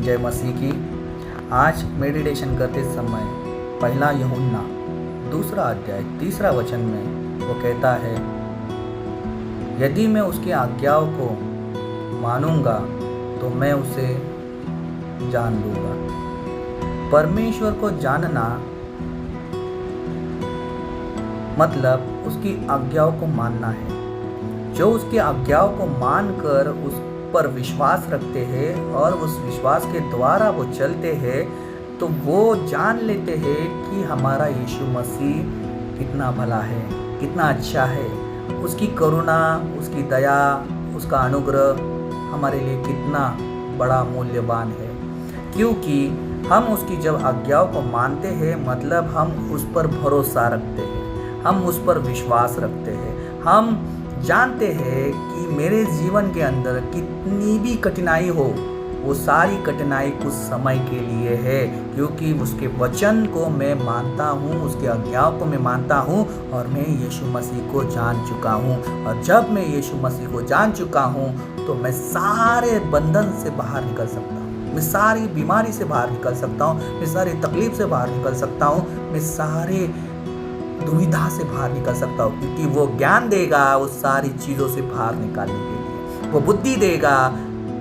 जय मसीह की। आज मेडिटेशन करते समय पहला यूहन्ना 2 अध्याय 3 वचन में वो कहता है, यदि मैं उसकी आज्ञाओं को मानूंगा तो मैं उसे जान लूंगा। परमेश्वर को जानना मतलब उसकी आज्ञाओं को मानना है। जो उसकी आज्ञाओं को मानकर उस पर विश्वास रखते हैं और उस विश्वास के द्वारा वो चलते हैं तो वो जान लेते हैं कि हमारा यीशु मसीह कितना भला है, कितना अच्छा है। उसकी करुणा, उसकी दया, उसका अनुग्रह हमारे लिए कितना बड़ा मूल्यवान है। क्योंकि हम उसकी जब आज्ञाओं को मानते हैं मतलब हम उस पर भरोसा रखते हैं, हम उस पर विश्वास रखते हैं। हम जानते हैं कि मेरे जीवन के अंदर कितनी भी कठिनाई हो, वो सारी कठिनाई कुछ समय के लिए है, क्योंकि उसके वचन को मैं मानता हूँ, उसकी आज्ञाओं को मैं मानता हूँ और मैं यीशु मसीह को जान चुका हूँ। और जब मैं यीशु मसीह को जान चुका हूँ तो मैं सारे बंधन से बाहर निकल सकता हूँ, मैं सारी बीमारी से बाहर निकल सकता हूँ, मैं सारी तकलीफ से बाहर निकल सकता हूँ, मैं सारे दुविधा से बाहर निकल सकता हूँ। क्योंकि वो ज्ञान देगा उस सारी चीज़ों से बाहर निकालने के लिए, वो बुद्धि देगा,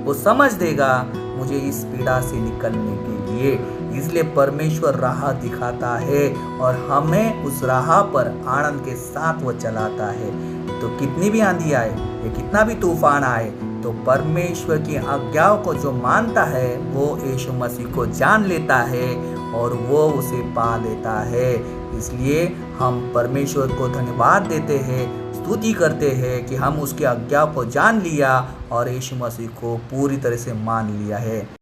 वो समझ देगा मुझे इस पीड़ा से निकलने के लिए। इसलिए परमेश्वर राह दिखाता है और हमें उस राह पर आनंद के साथ वो चलाता है। तो कितनी भी आंधी आए या कितना भी तूफान आए तो परमेश्वर की आज्ञाओं को जो मानता है वो यीशु मसीह को जान लेता है और वो उसे पा लेता है। इसलिए हम परमेश्वर को धन्यवाद देते हैं, स्तुति करते हैं कि हम उसकी आज्ञा को जान लिया और यीशु मसीह को पूरी तरह से मान लिया है।